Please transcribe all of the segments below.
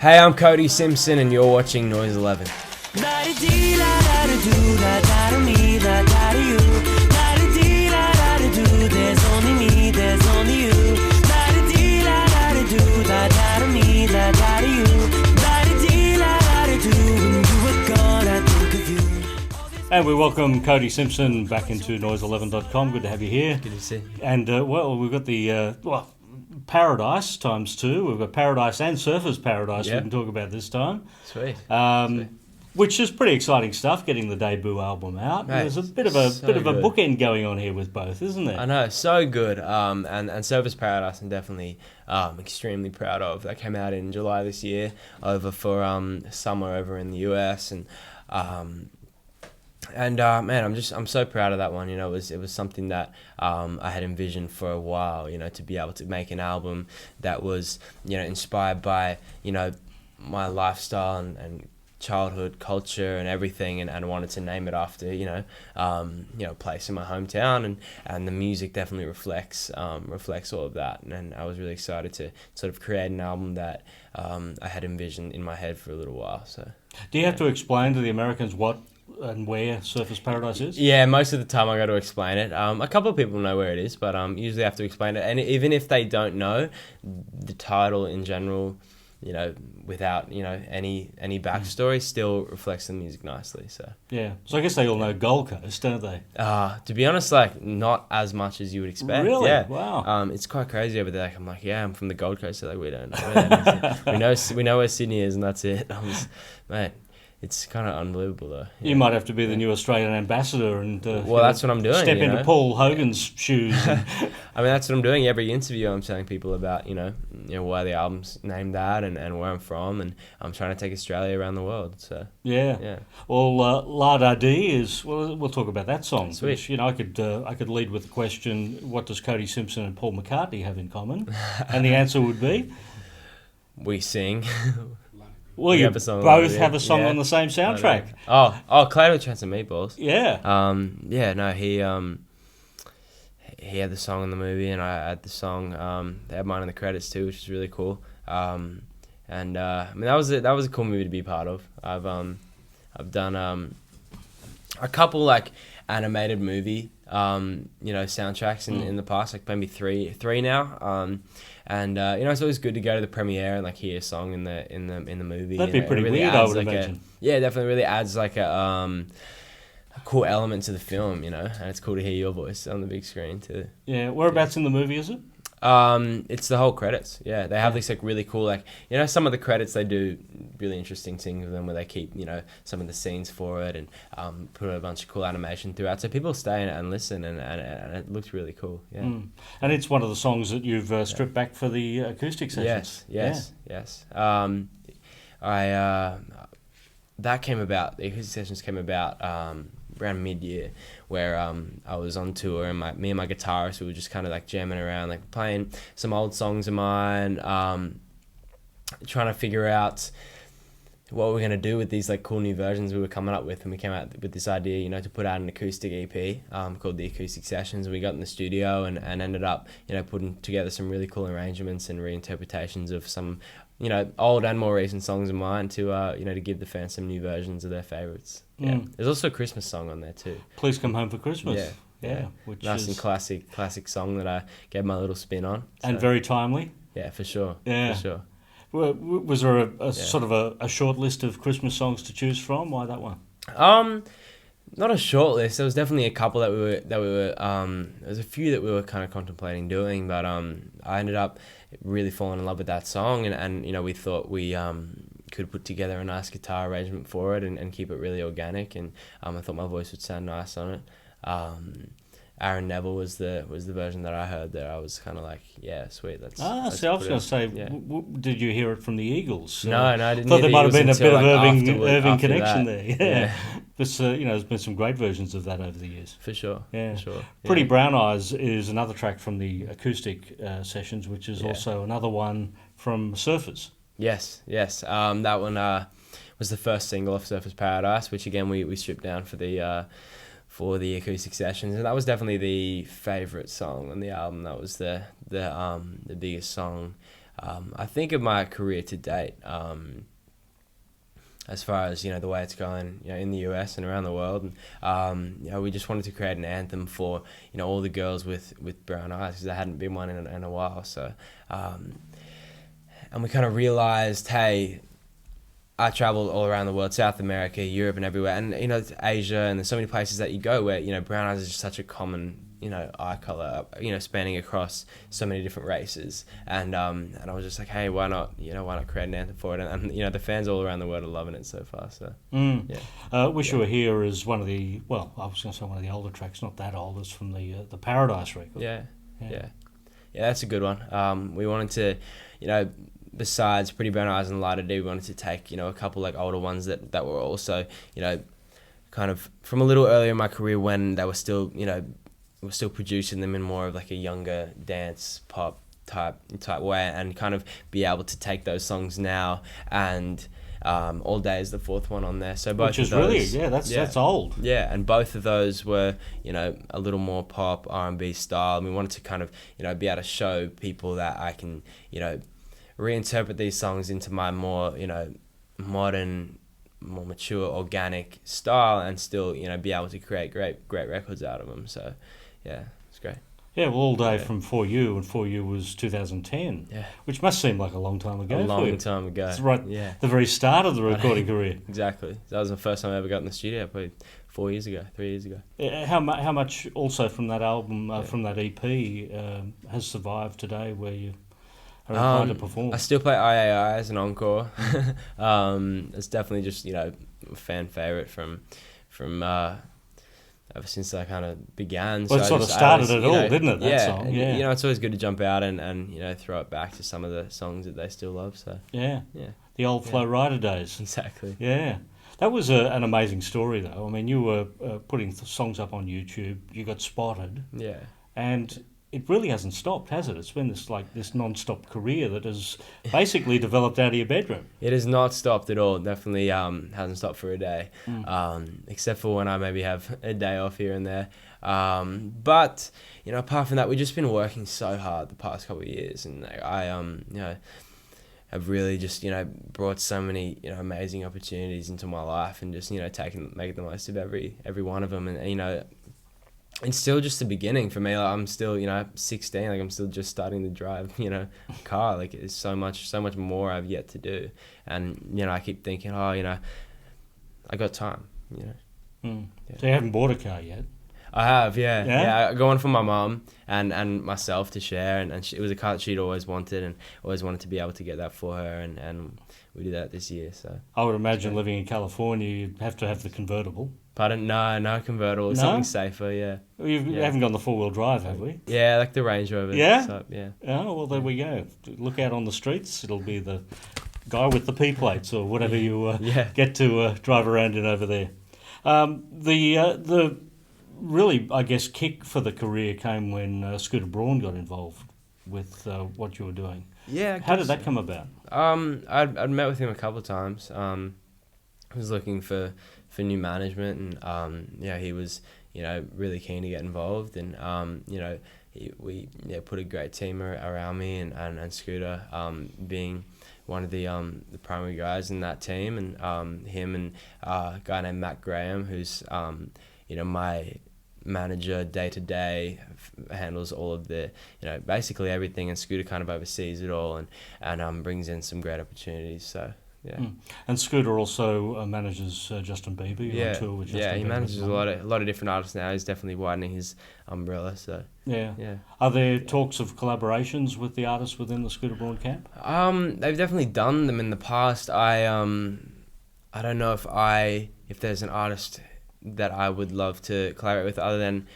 Hey, I'm Cody Simpson and you're watching Noise 11. There's only me, there's only you. And we welcome Cody Simpson back into noise11.com. Good to have you here. Good to see you. And, we've got the Paradise times two. We've got Paradise and Surfers Paradise we can talk about this time. Sweet. Which is pretty exciting stuff, getting the debut album out. Mate, There's a bit of a bookend going on here with both, isn't there? I know, so good. And Surfers Paradise I'm definitely extremely proud of. That came out in July this year over for summer over in the US man, I'm so proud of that one. You know, it was something that I had envisioned for a while. You know, to be able to make an album that was, you know, inspired by, you know, my lifestyle and childhood culture and everything, and I wanted to name it after, you know, place in my hometown, and the music definitely reflects all of that. And I was really excited to sort of create an album that I had envisioned in my head for a little while. So, do you have to explain to the Americans what and where Surfers Paradise is? Yeah, most of the time I got to explain it. A couple of people know where it is, but usually I have to explain it. And even if they don't know, the title in general, you know, without, you know, any backstory, still reflects the music nicely. So yeah, so I guess they all know Gold Coast, don't they? To be honest, like not as much as you would expect. Really? Yeah. Wow. It's quite crazy over there. Like, I'm like, yeah, I'm from the Gold Coast. So like, we don't know where that is. we know where Sydney is, and that's it. Mate. It's kind of unbelievable, though. Yeah. You might have to be the new Australian ambassador and that's what I'm doing. Step into Paul Hogan's shoes. I mean, that's what I'm doing. Every interview, I'm telling people about, you know why the album's named that and where I'm from, and I'm trying to take Australia around the world. So yeah. Well, La Da Dee is. Well, we'll talk about that song. Sweet. Which, you know, I could lead with the question: what does Cody Simpson and Paul McCartney have in common? And the answer would be, we sing. Well, you both have a song on the same soundtrack. Oh, Cloud with Chance and Meatballs. Yeah. He had the song in the movie, and I had the song. They had mine in the credits too, which is really cool. I mean, that was a cool movie to be part of. I've done a couple like animated movie soundtracks in the past, like maybe three now. It's always good to go to the premiere and like hear a song in the movie. That'd be pretty really weird, I would imagine. Yeah, definitely really adds like a cool element to the film, you know, and it's cool to hear your voice on the big screen too. Yeah, whereabouts in the movie is it? It's the whole credits. Yeah, they have these like really cool, like, you know, some of the credits they do really interesting things with them where they keep, you know, some of the scenes for it and put a bunch of cool animation throughout, so people stay and listen, and it looks really cool. Yeah. And it's one of the songs that you've stripped back for the acoustic sessions. Yes. That came about. The acoustic sessions came about around mid-year, where I was on tour, and me and my guitarist, we were just kind of like jamming around, like playing some old songs of mine, trying to figure out what we're going to do with these like cool new versions we were coming up with, and we came out with this idea, you know, to put out an acoustic EP called the Acoustic Sessions, and we got in the studio and ended up, you know, putting together some really cool arrangements and reinterpretations of some, you know, old and more recent songs of mine to to give the fans some new versions of their favourites. Yeah. There's also a Christmas song on there too. Please Come Home for Christmas. Yeah. Which nice and classic song that I gave my little spin on. So. And very timely. Yeah, for sure. Yeah. For sure. Well, was there a sort of a short list of Christmas songs to choose from? Why that one? Not a short list. There was definitely a couple that we were there's a few that we were kind of contemplating doing, but I ended up really falling in love with that song, and you know, we thought we could put together a nice guitar arrangement for it and keep it really organic, and I thought my voice would sound nice on it. Aaron Neville was the version that I heard there. I was kind of like, yeah, sweet. Let's I was going to say, did you hear it from the Eagles? No, I didn't. Thought there might have been a bit of Irving connection that. there. Yeah. But there's been some great versions of that over the years. For sure. Yeah. For sure. Pretty Brown Eyes is another track from the acoustic sessions, which is also another one from Surfers. Yes. That one was the first single off Surfers Paradise, which again we stripped down for the acoustic sessions, and that was definitely the favourite song on the album. That was the biggest song I think of my career to date, as far as, you know, the way it's going, you know, in the US and around the world. And, you know, we just wanted to create an anthem for, you know, all the girls with brown eyes, because there hadn't been one in a while. So, and we kind of realized, hey, I traveled all around the world, South America, Europe, and everywhere, and, you know, Asia, and there's so many places that you go where, you know, brown eyes is just such a common, you know, eye color, you know, spanning across so many different races. And I was just like, hey, why not create an anthem for it? And you know, the fans all around the world are loving it so far. So yeah. Wish You Were Here is one of the, well, I was going to say one of the older tracks, not that old. It's from the Paradise record. Yeah, that's a good one. We wanted to, you know, besides Pretty Brown Eyes and Lighter D, we wanted to take, you know, a couple like older ones that were also, you know, kind of from a little earlier in my career when they were still, you know, we're still producing them in more of like a younger dance pop type way, and kind of be able to take those songs now. And All Day is the fourth one on there. So both which is of those, really, that's old. Yeah, and both of those were, you know, a little more pop R&B style. And we wanted to kind of, you know, be able to show people that I can, you know, reinterpret these songs into my more, you know, modern, more mature, organic style, and still, you know, be able to create great records out of them. So yeah, it's great. Yeah, well, All Day from For You, and For You was 2010. Yeah. Which must seem like a long time ago. Time ago. It's right the very start of the recording career. Exactly. That was the first time I ever got in the studio, probably 3 years ago. How much also from that album, from that EP, has survived today where you are inclined to perform? I still play III as an encore. It's definitely just, you know, a fan favourite from ever since I kind of began. Well, so it started it all, didn't it, that song? Yeah. You know, it's always good to jump out and you know, throw it back to some of the songs that they still love. So yeah. The old Flow Rider days. Exactly. Yeah. That was an amazing story, though. I mean, you were putting songs up on YouTube. You got spotted. Yeah. And it really hasn't stopped, has it? It's been this non-stop career that has basically developed out of your bedroom. It has not stopped at all. It definitely hasn't stopped for a day, except for when I maybe have a day off here and there. But, you know, apart from that, we've just been working so hard the past couple of years, and I you know, have really just, you know, brought so many, you know, amazing opportunities into my life, and just, you know, making the most of every one of them. And you know, it's still just the beginning for me. Like, I'm still, you know, 16. Like, I'm still just starting to drive, you know, a car. Like, it's so much more I've yet to do. And, you know, I keep thinking, oh, you know, I got time, you know. So you haven't bought a car yet? I have, yeah. I got one for my mum and myself to share. And it was a car that she'd always wanted, and always wanted to be able to get that for her. And we did that this year. So I would imagine living in California, you'd have to have the convertible. Pardon? No convertible. No? Something safer, yeah. You haven't gone the four-wheel drive, have we? Yeah, like the Range Rover. Yeah? So, yeah. Oh, well, there we go. Look out on the streets. It'll be the guy with the P plates or whatever you get to drive around in over there. The really, I guess, kick for the career came when Scooter Braun got involved with what you were doing. Yeah. How did that come about? I'd met with him a couple of times. I was looking for new management, and he was, you know, really keen to get involved, and you know, we put a great team around me, and Scooter being one of the primary guys in that team, and him and a guy named Matt Graham, who's you know, my manager day to day, handles all of the, you know, basically everything, and Scooter kind of oversees it all, and brings in some great opportunities. So yeah. And Scooter also manages Justin Bieber. You're on tour with Justin Bieber. He manages a lot of different artists now. He's definitely widening his umbrella. So yeah. Are there talks of collaborations with the artists within the Scooter Braun camp? They've definitely done them in the past. I don't know if there's an artist that I would love to collaborate with, other than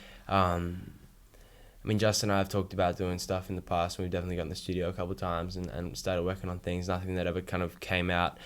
I mean, Justin and I have talked about doing stuff in the past, and we've definitely got in the studio a couple of times and started working on things. Nothing that ever kind of came out